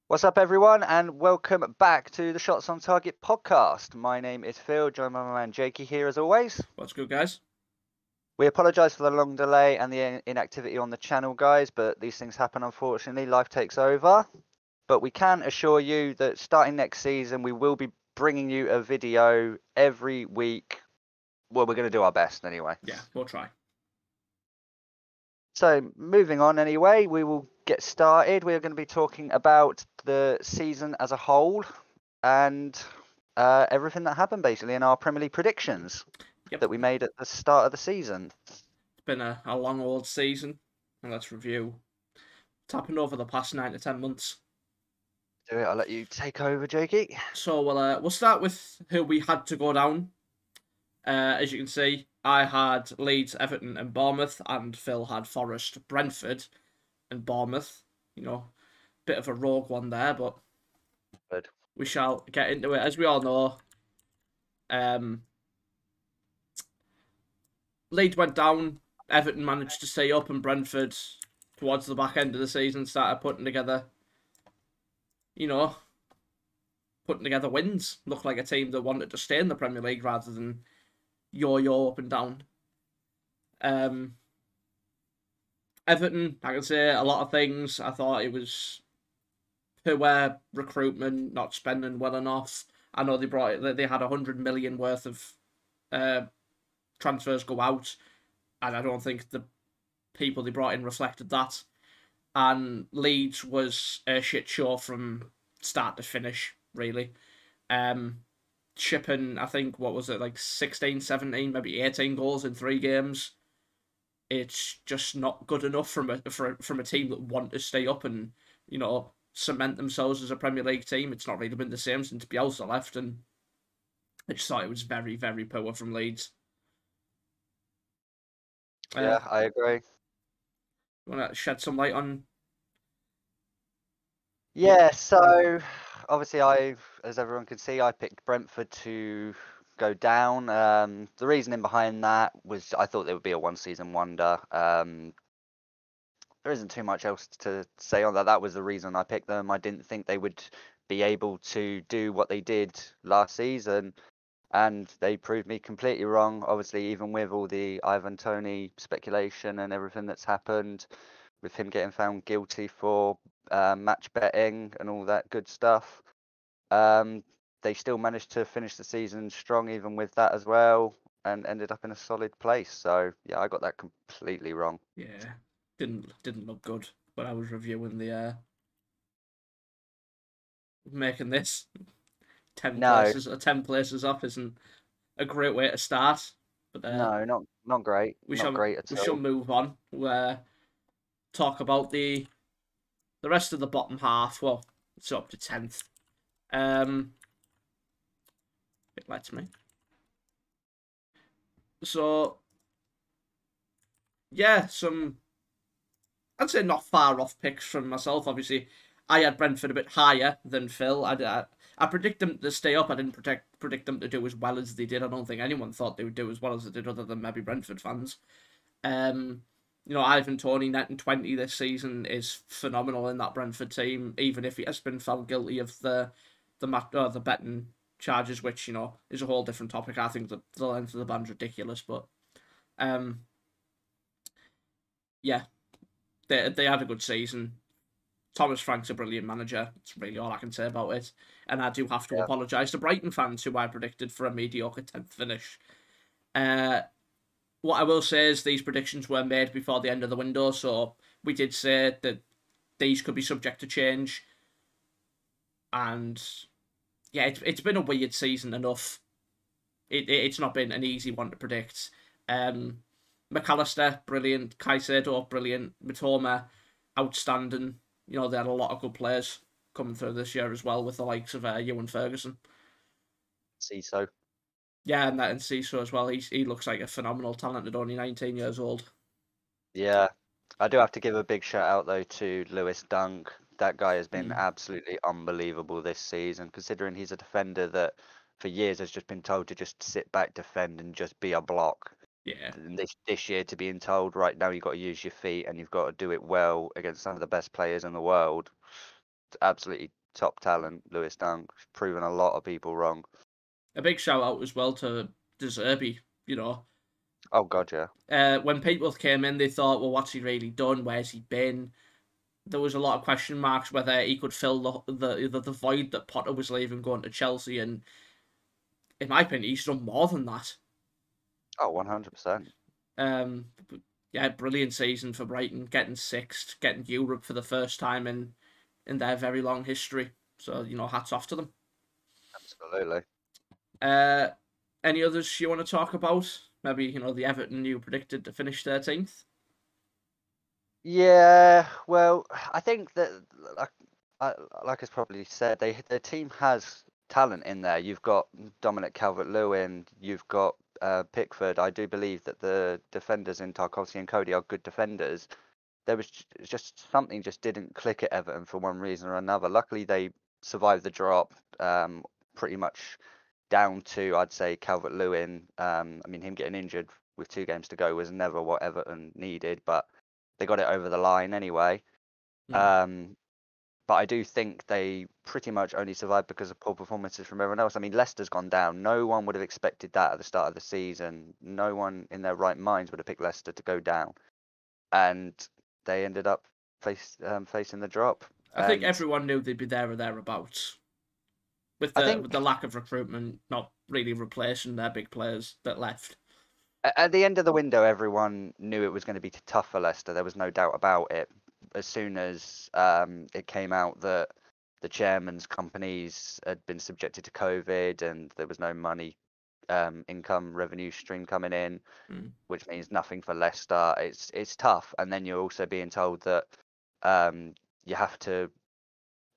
What's up, everyone, and welcome back to the Shots on Target podcast. My name is Phil, joined by my man Jakey here as always. What's good, guys? We apologise for the long delay and the inactivity on the channel, guys, but these things happen unfortunately. Life takes over. But we can assure you that starting next season, we will be bringing you a video every week. Well, we're going to do our best anyway. Yeah, we'll try. So, moving on anyway, we will get started. We're going to be talking about the season as a whole and everything that happened basically in our Premier League predictions that we made at the start of the season. It's been a long old season, and let's review what's happened over the past 9 to 10 months. Do it. I'll let you take over, Jakey. So we'll start with who we had to go down. As you can see, I had Leeds, Everton, and Bournemouth, and Phil had Forest, Brentford, and Bournemouth. Bit of a rogue one there, but Good. we shall get into it. As we all know, Leeds went down, Everton managed to stay up, and Brentford, towards the back end of the season, started putting together wins. Looked like a team that wanted to stay in the Premier League rather than yo-yo up and down. Everton, I can say a lot of things. I thought it was poor recruitment, not spending well enough. I know they had 100 million worth of transfers go out, and I don't think the people they brought in reflected that. And Leeds was a shit show from start to finish, really. Shipping, I think, what was it, like 16, 17, maybe 18 goals in 3 games. It's just not good enough from a team that want to stay up and, cement themselves as a Premier League team. It's not really been the same since Bielsa left, and I just thought it was very, very poor from Leeds. Yeah, I agree. You want to shed some light on? Yeah, so obviously as everyone can see, I picked Brentford to go down. The reasoning behind that was I thought they would be a one-season wonder. There isn't too much else to say on that. That was the reason I picked them. I didn't think they would be able to do what they did last season, and they proved me completely wrong. Obviously, even with all the Ivan Toney speculation and everything that's happened, with him getting found guilty for match betting and all that good stuff, they still managed to finish the season strong even with that as well, and ended up in a solid place. So yeah, I got that completely wrong. Yeah, didn't look good when I was reviewing the making this. 10 No, places up isn't a great way to start. But no, not great, not great at we shall all. move on. Talk about the rest of the bottom half. Well, it's up to 10th. It lets me. So yeah, I'd say not far off picks from myself. Obviously, I had Brentford a bit higher than Phil. I predict them to stay up. I didn't predict them to do as well as they did. I don't think anyone thought they would do as well as they did, other than maybe Brentford fans. Ivan Toney netting 20 this season is phenomenal in that Brentford team, even if he has been found guilty of the betting charges, which is a whole different topic. I think that the length of the ban's ridiculous, but yeah, they had a good season. Thomas Frank's a brilliant manager. That's really all I can say about it. And I do have to apologise to Brighton fans, who I predicted for a mediocre 10th finish. What I will say is these predictions were made before the end of the window, so we did say that these could be subject to change. And yeah, it's been a weird season enough. It's not been an easy one to predict. McAllister, brilliant. Caicedo, brilliant. Mitoma, outstanding. They had a lot of good players coming through this year as well, with the likes of Ewan Ferguson. See so. Yeah, and Ciso as well. He looks like a phenomenal talent at only 19 years old. Yeah, I do have to give a big shout out though to Lewis Dunk. That guy has been absolutely unbelievable this season, considering he's a defender that for years has just been told to just sit back, defend, and just be a block. Yeah. And this year to being told right now you've got to use your feet and you've got to do it well against some of the best players in the world. absolutely top talent. Lewis Dunk, proven a lot of people wrong. A big shout out as well to De Zerbi. You know, Oh God, yeah. when Paintworth came in, they thought, well, what's he really done? Where's he been? There was a lot of question marks whether he could fill the void that Potter was leaving going to Chelsea, and in my opinion, he's done more than that. Oh, 100%. Yeah, brilliant season for Brighton, getting sixth, getting Europe for the first time in their very long history. So, you know, hats off to them. Absolutely. Any others you want to talk about? Maybe, you know, the Everton you predicted to finish 13th? Yeah, well, I think that, like I probably said, the team has talent in there. You've got Dominic Calvert-Lewin, you've got Pickford. I do believe that the defenders in Tarkovsky and Cody are good defenders. There was just something just didn't click at Everton for one reason or another. Luckily, they survived the drop, pretty much down to, I'd say, Calvert-Lewin. I mean, him getting injured with 2 games to go was never what Everton needed, but they got it over the line anyway. But I do think they pretty much only survived because of poor performances from everyone else. I mean, Leicester's gone down. No one would have expected that at the start of the season. No one in their right minds would have picked Leicester to go down, and they ended up facing the drop. I think everyone knew they'd be there or thereabouts. With the lack of recruitment, not really replacing their big players that left. At the end of the window, everyone knew it was going to be tough for Leicester. There was no doubt about it. As soon as it came out that the chairman's companies had been subjected to COVID and there was no money, income, revenue stream coming in, which means nothing for Leicester, it's tough. And then you're also being told that you have to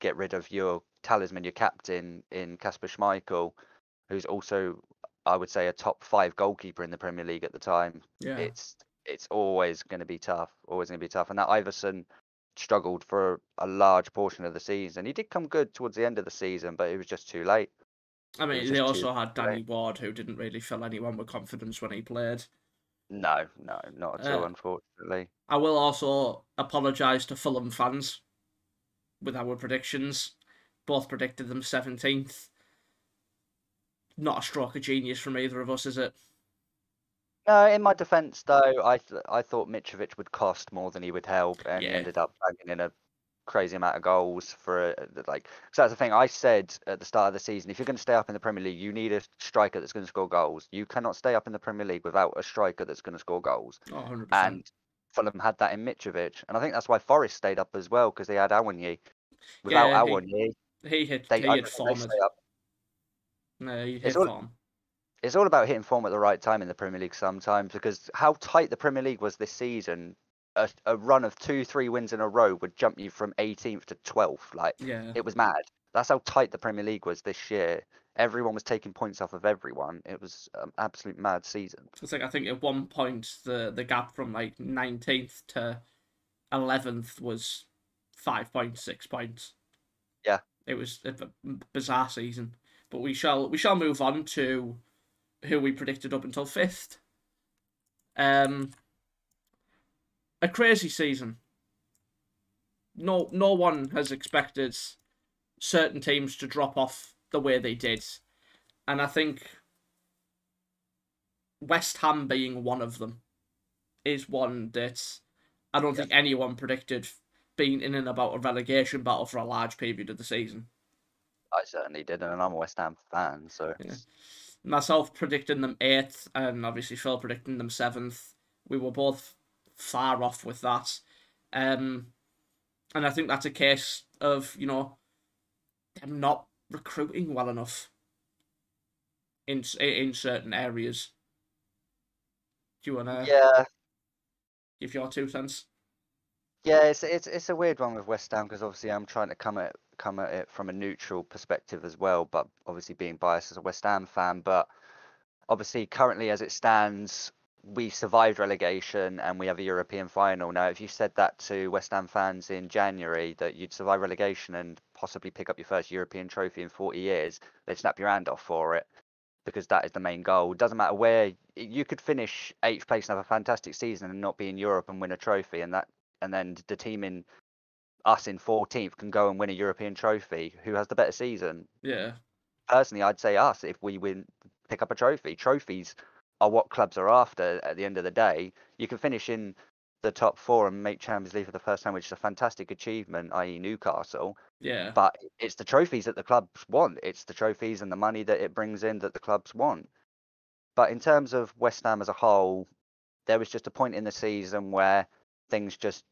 get rid of your talisman, your captain in Kasper Schmeichel, who's also, I would say, a top 5 goalkeeper in the Premier League at the time. Yeah. It's always going to be tough. Always going to be tough. And that Iverson struggled for a large portion of the season. He did come good towards the end of the season, but it was just too late. I mean, they also had Danny Ward, who didn't really fill anyone with confidence when he played. No, not at all, unfortunately. I will also apologise to Fulham fans with our predictions. Both predicted them 17th. Not a stroke of genius from either of us, is it? No, in my defence though, I thought Mitrovic would cost more than he would help, and he ended up banging in a crazy amount of goals for like. So that's the thing. I said at the start of the season, if you're going to stay up in the Premier League, you need a striker that's going to score goals. You cannot stay up in the Premier League without a striker that's going to score goals. 100%. And Fulham had that in Mitrovic, and I think that's why Forest stayed up as well, because they had Awoniyi. Without Awoniyi, he hit form. No, he hit form. It's all about hitting form at the right time in the Premier League sometimes, because how tight the Premier League was this season, a run of 2-3 wins in a row would jump you from 18th to 12th. Like, it was mad. That's how tight the Premier League was this year. Everyone was taking points off of everyone. It was an absolute mad season. It's like, I think at one point the gap from like 19th to 11th was 5 points, 6 points. Yeah, it was a bizarre season. But we shall move on to who we predicted up until 5th. A crazy season. No one has expected certain teams to drop off the way they did. And I think West Ham being one of them is one that I don't think anyone predicted being in and about a relegation battle for a large period of the season. I certainly didn't, and I'm a West Ham fan, so... Yeah. Myself predicting them 8th, and obviously Phil predicting them 7th. We were both far off with that. And I think that's a case of, you know, them not recruiting well enough in certain areas. Do you want to give your 2 cents? Yeah, it's a weird one with West Ham, because obviously I'm trying to come at it from a neutral perspective as well, but obviously being biased as a West Ham fan. But obviously currently as it stands, we survived relegation and we have a European final. Now, if you said that to West Ham fans in January, that you'd survive relegation and possibly pick up your first European trophy in 40 years, they'd snap your hand off for it, because that is the main goal. It doesn't matter where you could finish 8th place and have a fantastic season and not be in Europe and win a trophy, and then the team in us in 14th can go and win a European trophy. Who has the better season? Yeah. Personally, I'd say us if we pick up a trophy. Trophies are what clubs are after at the end of the day. You can finish in the top 4 and make Champions League for the first time, which is a fantastic achievement, i.e. Newcastle. Yeah. But it's the trophies that the clubs want. It's the trophies and the money that it brings in that the clubs want. But in terms of West Ham as a whole, there was just a point in the season where things just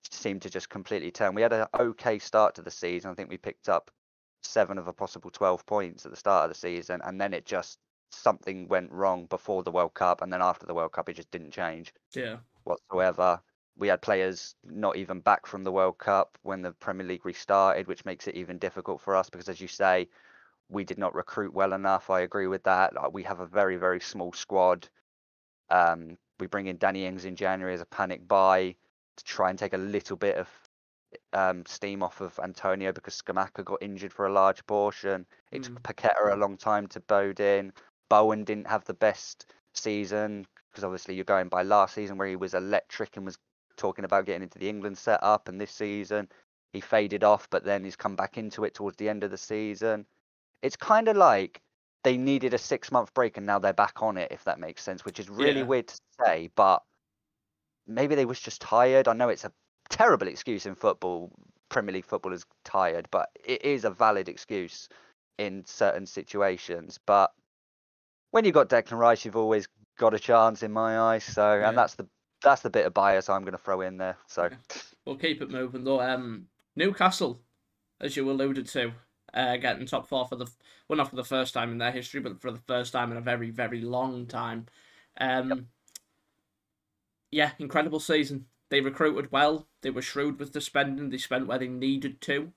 seemed to just completely turn. We had an okay start to the season. I think we picked up 7 of a possible 12 points at the start of the season, and then it just something went wrong before the World Cup, and then after the World Cup, it just didn't change whatsoever. We had players not even back from the World Cup when the Premier League restarted, which makes it even difficult for us because, as you say, we did not recruit well enough. I agree with that. Like, we have a very, very small squad. We bring in Danny Ings in January as a panic buy to try and take a little bit of steam off of Antonio because Scamacca got injured for a large portion. It took Paqueta a long time to bode in. Bowen didn't have the best season because obviously you're going by last season where he was electric and was talking about getting into the England setup, and this season he faded off, but then he's come back into it towards the end of the season. It's kind of like they needed a 6-month break and now they're back on it, if that makes sense, which is really weird to say, but maybe they was just tired. I know it's a terrible excuse in football. Premier League football is tired, but it is a valid excuse in certain situations. But when you've got Declan Rice, you've always got a chance in my eyes. So, and that's the bit of bias I'm going to throw in there. So we'll keep it moving though. Newcastle, as you alluded to, getting top 4 for not for the first time in their history, but for the first time in a very, very long time. Yeah, incredible season. They recruited well. They were shrewd with the spending. They spent where they needed to.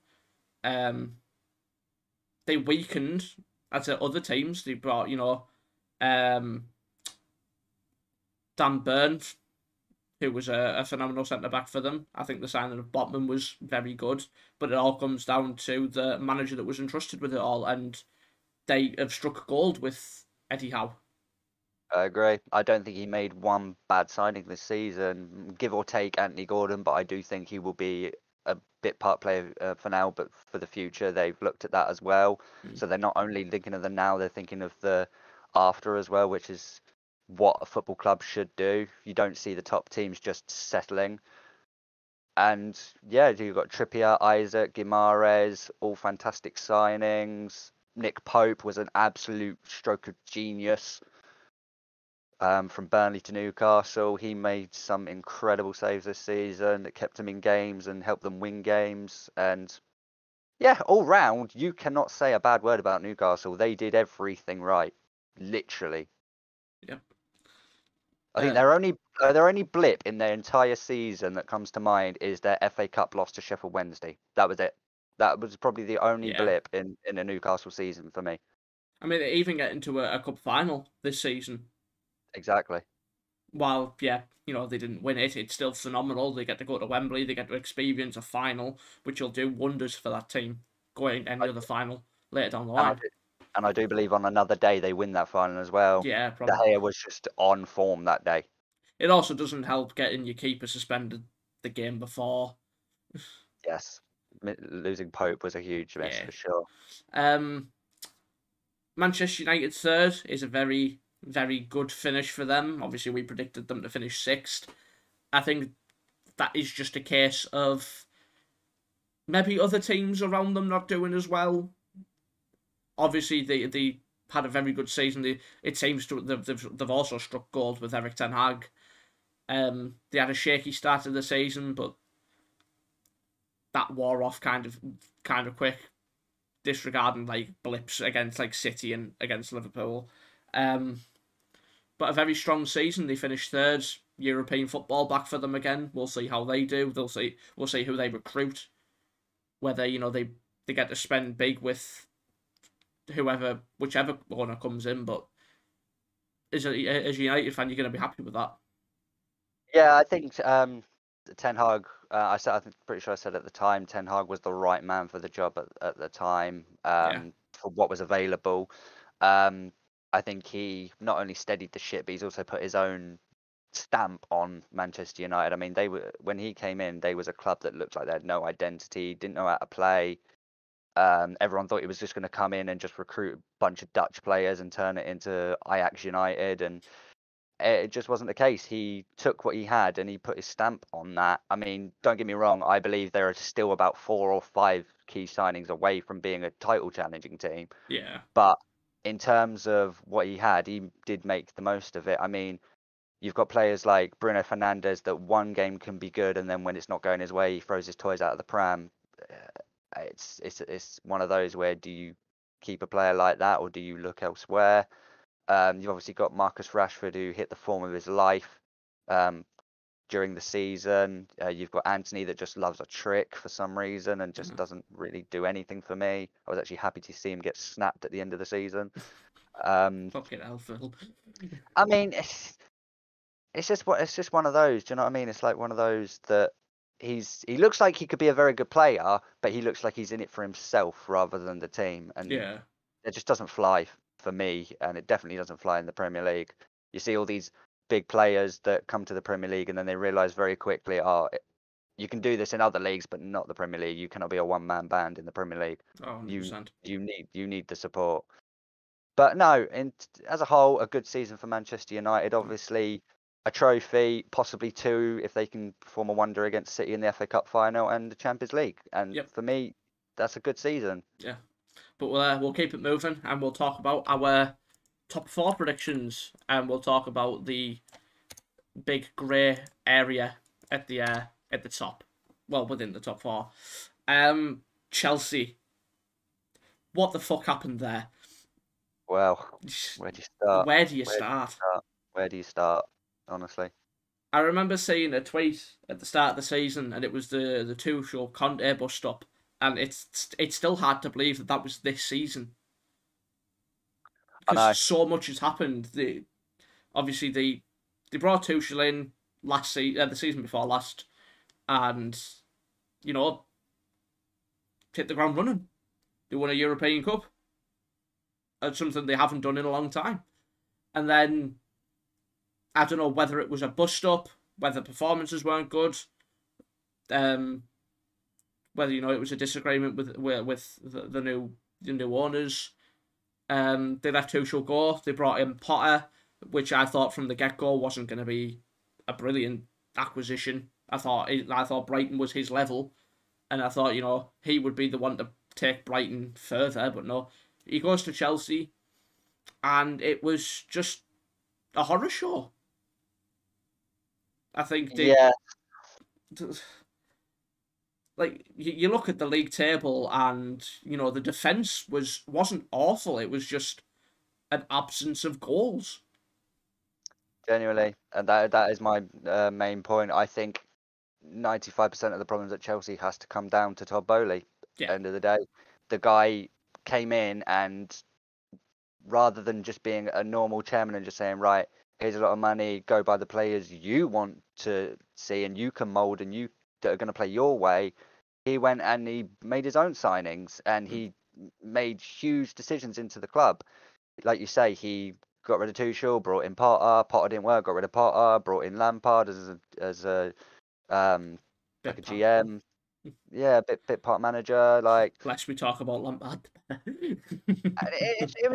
They weakened as other teams. They brought, Dan Burn, who was a phenomenal centre-back for them. I think the signing of Botman was very good, but it all comes down to the manager that was entrusted with it all, and they have struck gold with Eddie Howe. I agree. I don't think he made one bad signing this season, give or take Anthony Gordon, but I do think he will be a bit part player for now, but for the future, they've looked at that as well. So they're not only thinking of the now, they're thinking of the after as well, which is what a football club should do. You don't see the top teams just settling. And yeah, you've got Trippier, Isaac, Guimaraes, all fantastic signings. Nick Pope was an absolute stroke of genius. From Burnley to Newcastle, he made some incredible saves this season that kept them in games and helped them win games. And yeah, all round, you cannot say a bad word about Newcastle. They did everything right, literally. Yep. I think their only blip in their entire season that comes to mind is their FA Cup loss to Sheffield Wednesday. That was it. That was probably the only blip in a Newcastle season for me. I mean, they even get into a cup final this season. Exactly. While, they didn't win it, it's still phenomenal. They get to go to Wembley, they get to experience a final, which will do wonders for that team going any other final later down the line. And I do believe on another day they win that final as well. Yeah, probably. De Gea was just on form that day. It also doesn't help getting your keeper suspended the game before. Yes. Losing Pope was a huge miss for sure. Manchester United third is a very, very good finish for them. Obviously, we predicted them to finish 6th. I think that is just a case of maybe other teams around them not doing as well. Obviously, they had a very good season. It seems to they've also struck gold with Erik ten Hag. They had a shaky start of the season, but that wore off kind of quick, disregarding like blips against like City and against Liverpool. But a very strong season. They finished 3rd. European football back for them again. We'll see how they do. We'll see who they recruit. Whether they get to spend big with whichever owner comes in. But as a United fan, you're going to be happy with that. Yeah, I think Ten Hag. I'm pretty sure I said at the time, Ten Hag was the right man for the job at the time for what was available. I think he not only steadied the ship, but he's also put his own stamp on Manchester United. I mean, they were, when he came in, they was a club that looked like they had no identity, didn't know how to play. Everyone thought he was just going to come in and just recruit a bunch of Dutch players and turn it into Ajax United, and it just wasn't the case. He took what he had and he put his stamp on that. I mean, don't get me wrong, I believe there are still about 4 or 5 key signings away from being a title challenging team. Yeah. But in terms of what he had, he did make the most of it. I mean, you've got players like Bruno Fernandes that one game can be good, and then when it's not going his way, he throws his toys out of the pram. It's one of those where, do you keep a player like that or do you look elsewhere? You've obviously got Marcus Rashford, who hit the form of his life during the season. You've got Anthony that just loves a trick for some reason and just doesn't really do anything for me. I was actually happy to see him get snapped at the end of the season. Fucking hell, Phil. I mean, it's just one of those. Do you know what I mean? It's like one of those that he looks like he could be a very good player, but he looks like he's in it for himself rather than the team, and Yeah. it just doesn't fly for me, and it definitely doesn't fly in the Premier League. You see all these big players that come to the Premier League and then they realise very quickly, you can do this in other leagues, but not the Premier League. You cannot be a one-man band in the Premier League. Oh, You 100%. you need the support. But no, as a whole, a good season for Manchester United. Obviously, a trophy, possibly 2 if they can perform a wonder against City in the FA Cup final and the Champions League. And Yep. for me, that's a good season. Yeah. But we'll keep it moving, and we'll talk about our top 4 predictions, and we'll talk about the big grey area at the top. Well, within the top 4. Chelsea. What the fuck happened there? Well, where do you start? Where do you start? Where do you start? Honestly, I remember seeing a tweet at the start of the season, and it was the Tuchel Conte bust up, and it's still hard to believe that was this season. I know. Because so much has happened. Obviously they brought Tuchel in the season before last, and you know, hit the ground running. They won a European Cup. It's something they haven't done in a long time. And then I don't know whether it was a bust up, whether performances weren't good, whether it was a disagreement with the new owners. They let Tuchel go. They brought in Potter, which I thought from the get-go wasn't going to be a brilliant acquisition. I thought Brighton was his level, and I thought he would be the one to take Brighton further. But no, he goes to Chelsea, and it was just a horror show. I think like you look at the league table, and the defense wasn't awful. It was just an absence of goals. Genuinely, and that is my main point. I think 95% of the problems at Chelsea has to come down to Todd Boehly. Yeah. End of the day, the guy came in, and rather than just being a normal chairman and just saying, right, here's a lot of money, go buy the players you want to see and you can mould and you that are going to play your way, he went and he made his own signings and he made huge decisions into the club. Like you say, he got rid of Tuchel, brought in Potter. Potter didn't work, got rid of Potter, brought in Lampard as a like a GM. Yeah, bit part manager. Like, lest we talk about Lampard. it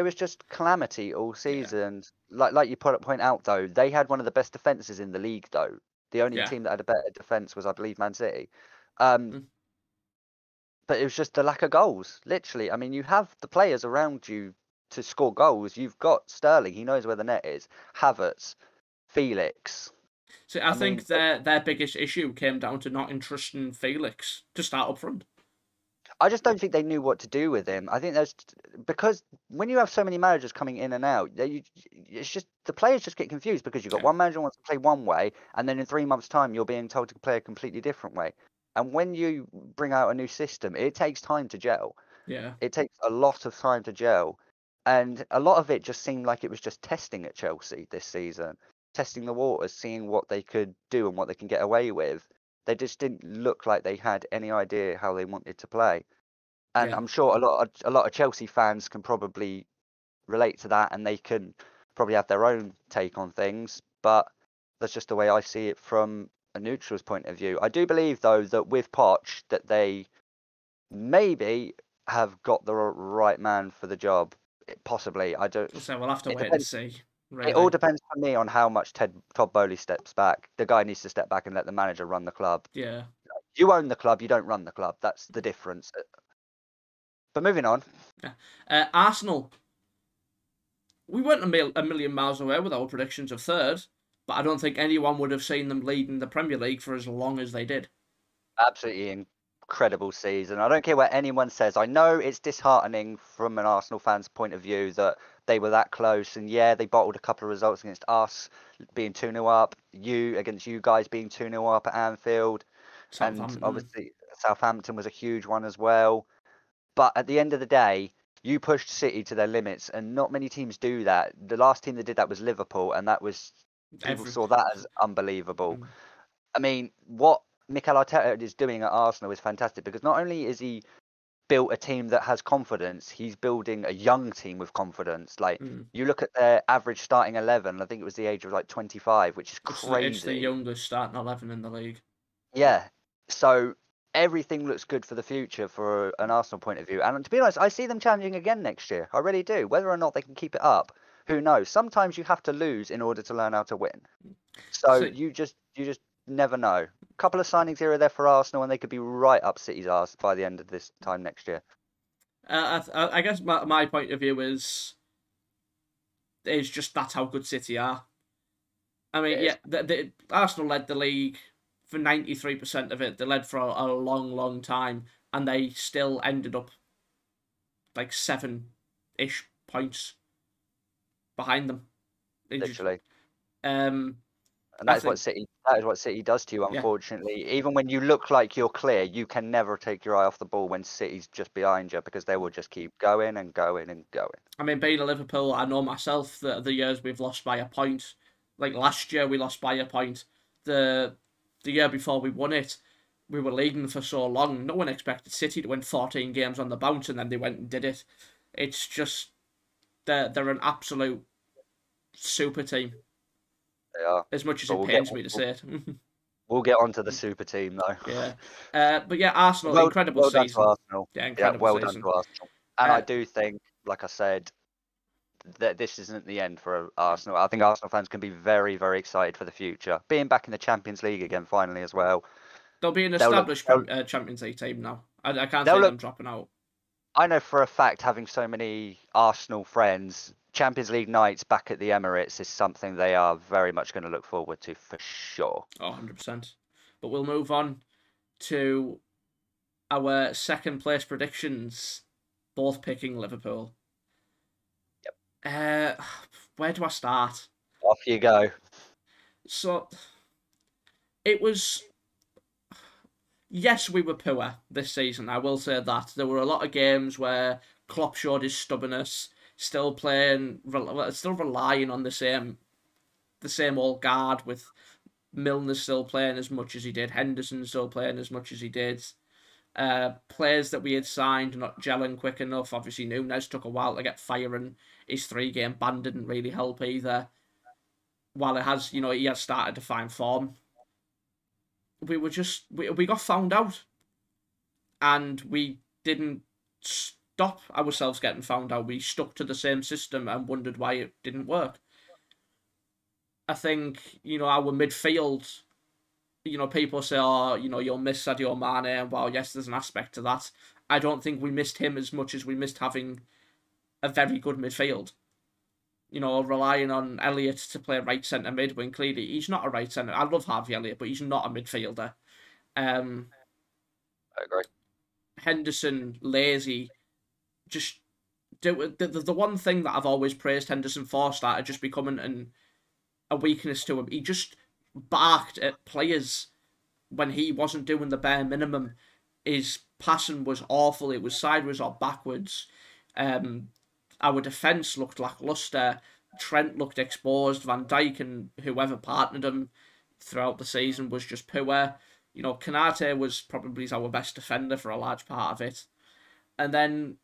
was just calamity all season. Yeah. Like you point out though, they had one of the best defenses in the league though. The only team that had a better defense was, I believe, Man City. But it was just the lack of goals. Literally, I mean, you have the players around you to score goals. You've got Sterling, he knows where the net is. Havertz, Felix. So I think their biggest issue came down to not entrusting Felix to start up front. I just don't think they knew what to do with him. I think because when you have so many managers coming in and out, it's just the players just get confused because you've got one manager wants to play one way, and then in 3 months' time you're being told to play a completely different way. And when you bring out a new system, it takes time to gel. Yeah, it takes a lot of time to gel, and a lot of it just seemed like it was just testing at Chelsea this season, testing the waters, seeing what they could do and what they can get away with. They just didn't look like they had any idea how they wanted to play. And I'm sure a lot of Chelsea fans can probably relate to that, and they can probably have their own take on things. But That's just the way I see it from a neutral's point of view. I do believe, though, that with Poch, that they maybe have got the right man for the job. Possibly, I don't. So we'll have to It wait and depends. see. It all Really. depends for me on how much Todd Bowley steps back. The guy needs to step back and let the manager run the club. Yeah. You own the club, you don't run the club. That's the difference. But moving on. Yeah. Arsenal. We weren't a million miles away with our predictions of third, but I don't think anyone would have seen them leading the Premier League for as long as they did. Absolutely incredible season. I don't care what anyone says. I know it's disheartening from an Arsenal fan's point of view that they were that close. And yeah, they bottled a couple of results against us, being 2-0 up, against you guys being 2-0 up at Anfield. And obviously Southampton was a huge one as well. But at the end of the day, you pushed City to their limits, and not many teams do that. The last team that did that was Liverpool, and that was people saw that as unbelievable. I mean, what Mikel Arteta is doing at Arsenal is fantastic, because not only is he built a team that has confidence, he's building a young team with confidence. Like, you look at their average starting 11, I think it was the age of like 25, which is crazy. It's the youngest starting 11 in the league. Yeah. So everything looks good for the future for an Arsenal point of view. And to be honest, I see them challenging again next year. I really do. Whether or not they can keep it up, who knows? Sometimes you have to lose in order to learn how to win. So you just never know. A couple of signings here or there for Arsenal, and they could be right up City's arse by the end of this time next year. I guess my point of view is just that's how good City are. I mean, the Arsenal led the league for 93% of it. They led for a long, long time, and they still ended up like 7-ish points behind them. Literally. And that is what City does to you, unfortunately. Yeah. Even when you look like you're clear, you can never take your eye off the ball when City's just behind you, because they will just keep going and going and going. I mean, being a Liverpool, I know myself that the years we've lost by a point, like last year we lost by a point. The year before we won it, we were leading for so long. No one expected City to win 14 games on the bounce, and then they went and did it. It's just they're an absolute super team. They are. As much as it pains me to say it. We'll get onto the super team though. Yeah. But yeah, Arsenal, incredible season. Done to Arsenal. Yeah, incredible well season. Done to Arsenal. And I do think, like I said, that this isn't the end for Arsenal. I think Arsenal fans can be very, very excited for the future. Being back in the Champions League again finally as well. They'll be an established Champions League team now. I can't see them dropping out. I know for a fact, having so many Arsenal friends, Champions League nights back at the Emirates is something they are very much going to look forward to for sure. Oh, 100%. But we'll move on to our second place predictions, both picking Liverpool. Yep. Where do I start? Off you go. So, it was... Yes, we were poor this season, I will say that. There were a lot of games where Klopp showed his stubbornness, still relying on the same old guard, with Milner still playing as much as he did, Henderson still playing as much as he did. Players that we had signed not gelling quick enough. Obviously, Núñez took a while to get firing. His 3-game ban didn't really help either. While it has, he has started to find form. We got found out, and we didn't stop ourselves getting found out. We stuck to the same system and wondered why it didn't work. I think, our midfield, people say, you'll miss Sadio Mane, and well, yes, there's an aspect to that. I don't think we missed him as much as we missed having a very good midfield. Relying on Elliott to play right centre mid, when clearly he's not a right centre. I love Harvey Elliott, but he's not a midfielder. I agree. Henderson, lazy. Just the one thing that I've always praised Henderson for started just becoming a weakness to him. He just barked at players when he wasn't doing the bare minimum. His passing was awful. It was sideways or backwards. Our defence looked lacklustre. Trent looked exposed. Van Dijk and whoever partnered him throughout the season was just poor. Konate was probably our best defender for a large part of it. And then,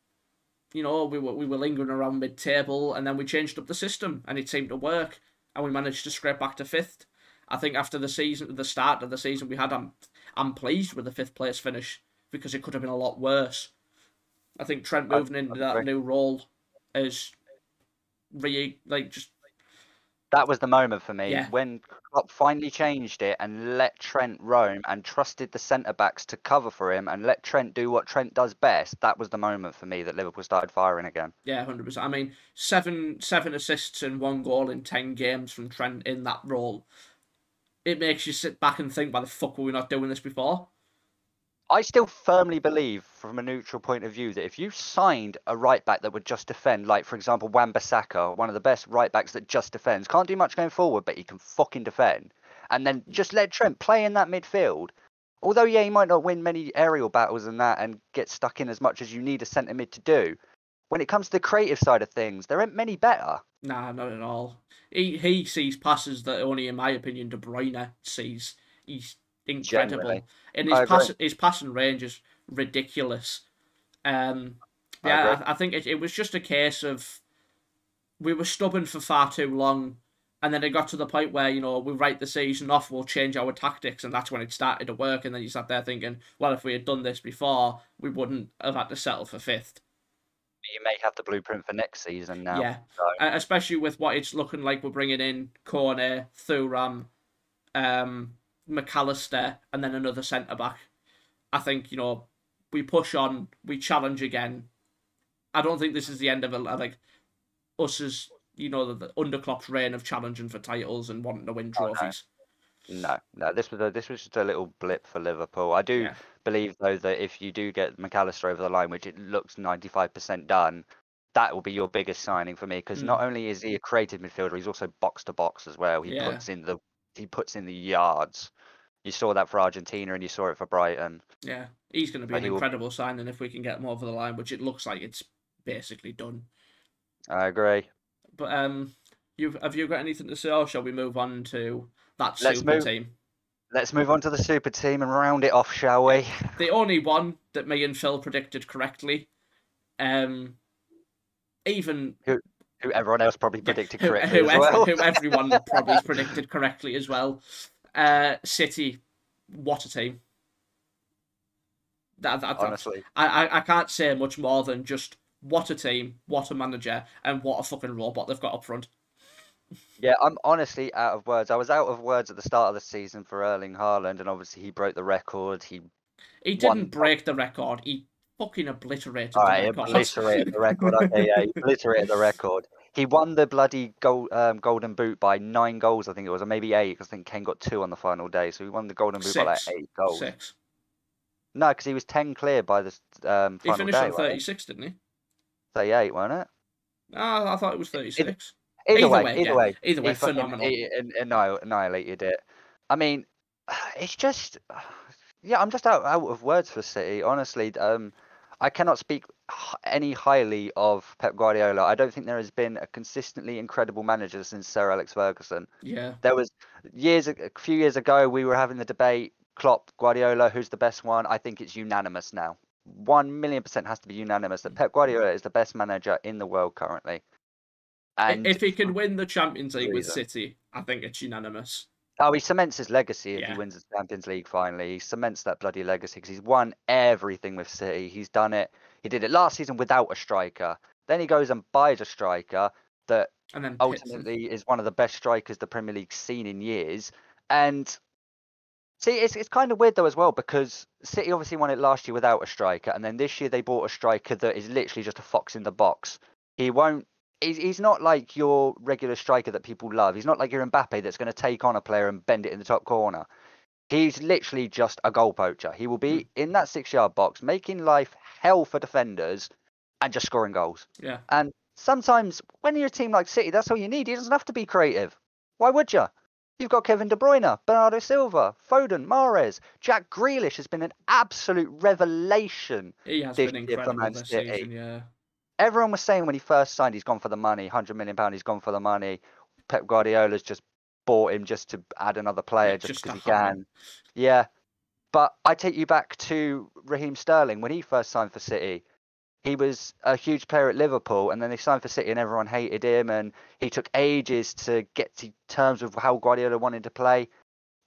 we were lingering around mid-table, and then we changed up the system, and it seemed to work, and we managed to scrape back to 5th. I think after the start of the season we had, I'm pleased with the 5th place finish because it could have been a lot worse. I think Trent moving into that new role is really just. That was the moment for me Yeah. when Klopp finally changed it and let Trent roam and trusted the centre backs to cover for him and let Trent do what Trent does best. That was the moment for me that Liverpool started firing again. Yeah, 100%. I mean, seven assists and 1 goal in 10 games from Trent in that role. It makes you sit back and think, why the fuck were we not doing this before? I still firmly believe, from a neutral point of view, that if you signed a right back that would just defend, like for example Wan-Bissaka, one of the best right backs that just defends, can't do much going forward, but he can fucking defend, and then just let Trent play in that midfield. Although, yeah, he might not win many aerial battles and that, and get stuck in as much as you need a centre mid to do. When it comes to the creative side of things, there aren't many better. Nah, not at all. He sees passes that only, in my opinion, De Bruyne sees. He's incredible, Generally. and I agree. his passing range is ridiculous. I I think it was just a case of we were stubborn for far too long, and then it got to the point where we write the season off, we'll change our tactics, and that's when it started to work. And then you sat there thinking, well, if we had done this before, we wouldn't have had to settle for 5th. You may have the blueprint for next season now. Yeah, so. Especially with what it's looking like. We're bringing in Cornet, Thuram, McAllister, and then another centre back. I think we push on, we challenge again. I don't think this is the end of us as the under Klopp's reign of challenging for titles and wanting to win trophies. No. This was just a little blip for Liverpool. I do believe though that if you do get McAllister over the line, which it looks 95% done, that will be your biggest signing for me, because not only is he a creative midfielder, he's also box to box as well. He puts in the yards. You saw that for Argentina and you saw it for Brighton. Yeah, he's going to be an incredible signing if we can get him over the line, which it looks like it's basically done. I agree. But have you got anything to say, or shall we move on to that super team? Let's move on to the super team and round it off, shall we? The only one that me and Phil predicted correctly. Even who everyone else probably predicted correctly as well. Who everyone probably predicted correctly as well. City, what a team. Honestly, I can't say much more than just what a team, what a manager, and what a fucking robot they've got up front. Yeah, I'm honestly out of words. I was out of words at the start of the season for Erling Haaland, and obviously he broke the record. He didn't break the record. He fucking obliterated the record. Obliterated the record. Okay, yeah, he obliterated the record. He won the bloody Golden Boot by 9 goals, I think it was, or maybe 8, because I think Kane got 2 on the final day. So he won the Golden Boot by like 8 goals. 6. No, because he was 10 clear by the final day. He finished on 36, didn't he? 38, wasn't it? No, I thought it was 36. Either way, phenomenal. Annihilated it. I mean, it's just, yeah, I'm just out of words for City, honestly. I cannot speak any highly of Pep Guardiola. I don't think there has been a consistently incredible manager since Sir Alex Ferguson. Yeah. There was a few years ago, we were having the debate, Klopp, Guardiola, who's the best one? I think it's unanimous now. 1,000,000% has to be unanimous that Pep Guardiola is the best manager in the world currently. And if he can win the Champions League with City, I think it's unanimous. Oh, he cements his legacy if he wins the Champions League finally. He cements that bloody legacy because he's won everything with City. He's done it. He did it last season without a striker. Then he goes and buys a striker that ultimately is one of the best strikers the Premier League's seen in years. And see, it's kind of weird though as well, because City obviously won it last year without a striker, and then this year they bought a striker that is literally just a fox in the box. He's not like your regular striker that people love. He's not like your Mbappe that's going to take on a player and bend it in the top corner. He's literally just a goal poacher. He will be in that 6-yard box, making life hell for defenders and just scoring goals. Yeah. And sometimes when you're a team like City, that's all you need. He doesn't have to be creative. Why would you? You've got Kevin De Bruyne, Bernardo Silva, Foden, Mahrez. Jack Grealish has been an absolute revelation. He has been incredible this season, yeah. Everyone was saying when he first signed, he's gone for the money, £100 million, he's gone for the money. Pep Guardiola's just bought him just to add another player just because he can. Yeah. But I take you back to Raheem Sterling when he first signed for City. he was a huge player at Liverpool, and then they signed for City, and everyone hated him, and he took ages to get to terms with how Guardiola wanted to play.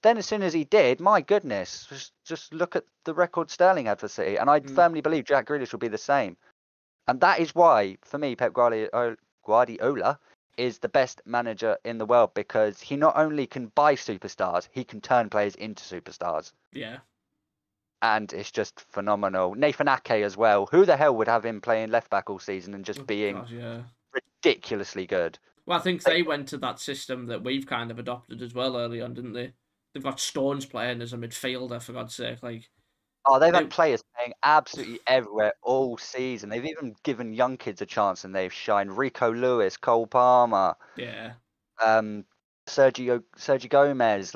Then as soon as he did, my goodness, just look at the record Sterling had for City, and I firmly believe Jack Grealish will be the same. And that is why, for me, Pep Guardiola is the best manager in the world, because he not only can buy superstars, he can turn players into superstars. Yeah. And it's just phenomenal. Nathan Ake as well. Who the hell would have him playing left back all season and just being ridiculously good? Well, I think they went to that system that we've kind of adopted as well early on, didn't they? They've got Stones playing as a midfielder, for God's sake. They've had players playing absolutely everywhere all season. They've even given young kids a chance, and they've shined. Rico Lewis, Cole Palmer, Sergio Gomez.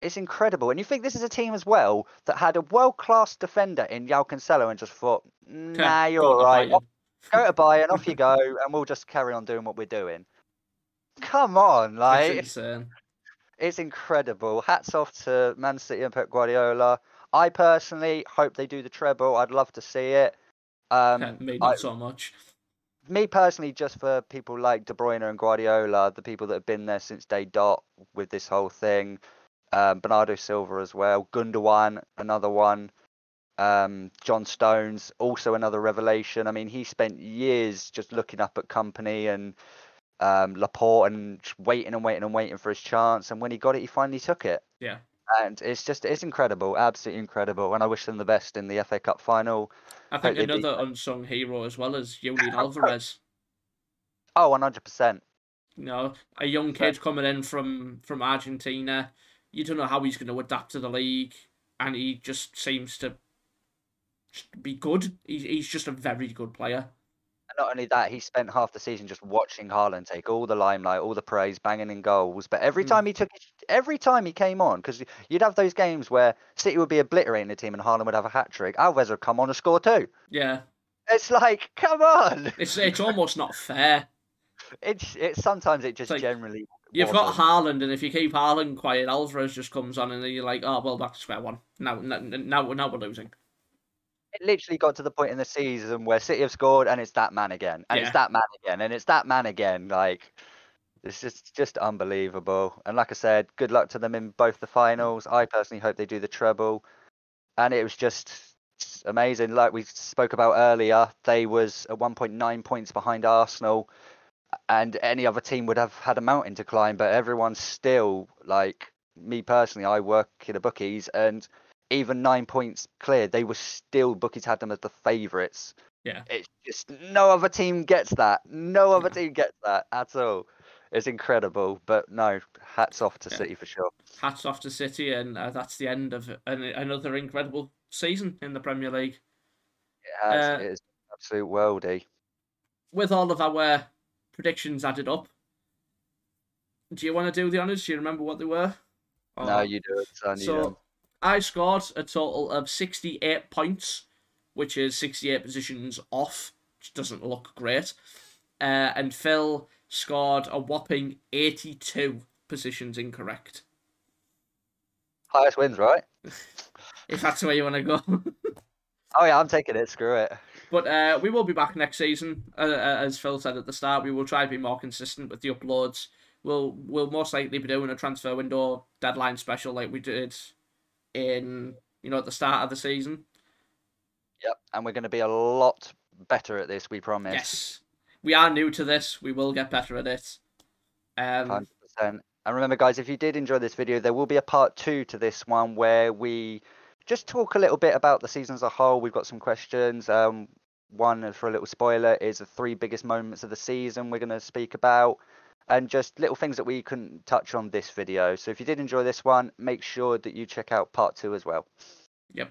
It's incredible. And you think this is a team as well that had a world-class defender in João Cancelo and just thought, nah, you're all right. Go to Bayern, off you go, and we'll just carry on doing what we're doing. Come on, it's insane. It's incredible. Hats off to Man City and Pep Guardiola. I personally hope they do the treble. I'd love to see it. Me not so much. Me personally, just for people like De Bruyne and Guardiola, the people that have been there since day dot with this whole thing. Bernardo Silva as well. Gundogan, another one. John Stones, also another revelation. I mean, he spent years just looking up at Kompany and Laporte and waiting for his chance. And when he got it, he finally took it. Yeah. And it's incredible, absolutely incredible. And I wish them the best in the FA Cup final. I think another unsung hero as well is Julian Alvarez. Oh, 100%. You know, a young kid coming in from Argentina. You don't know how he's going to adapt to the league, and he just seems to be good. He's just a very good player. And not only that, he spent half the season just watching Haaland take all the limelight, all the praise, banging in goals. But every time he came on, because you'd have those games where City would be obliterating the team and Haaland would have a hat trick, Alves would come on and score too. Yeah. It's like, come on. It's almost not fair. Sometimes it just generally. You've got Haaland, and if you keep Haaland quiet, Alvarez just comes on, and then you're like, oh well, back to square one. Now we're losing. It literally got to the point in the season where City have scored, and it's that man again, and it's that man again, and it's that man again. It's just unbelievable. And like I said, good luck to them in both the finals. I personally hope they do the treble. And it was just amazing. Like we spoke about earlier, they was at 1.9 points behind Arsenal, and any other team would have had a mountain to climb. But everyone's still, like me personally, I work in a bookies, and even 9 points cleared, they were still, bookies had them as the favourites. Yeah. It's just no other team gets that. No other team gets that at all. It's incredible. But no, hats off to City for sure. Hats off to City, and that's the end of another incredible season in the Premier League. It is absolute worldie. With all of our predictions added up, do you want to do the honours? Do you remember what they were? No, you do it, son. So I scored a total of 68 points, which is 68 positions off, which doesn't look great. And Phil scored a whopping 82 positions incorrect. Highest wins, right? If that's the way you want to go. Oh yeah, I'm taking it. Screw it. But we will be back next season. As Phil said at the start, we will try to be more consistent with the uploads. We'll most likely be doing a transfer window deadline special like we did in, at the start of the season. Yep, and we're going to be a lot better at this, we promise. Yes. We are new to this. We will get better at it. 100%. And remember, guys, if you did enjoy this video, there will be a part 2 to this one where we just talk a little bit about the season as a whole. We've got some questions. One, for a little spoiler, is the 3 biggest moments of the season we're going to speak about. And just little things that we couldn't touch on this video. So if you did enjoy this one, make sure that you check out part 2 as well. Yep.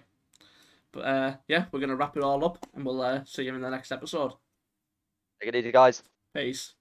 But yeah, we're going to wrap it all up, and we'll see you in the next episode. Take it easy, guys. Peace.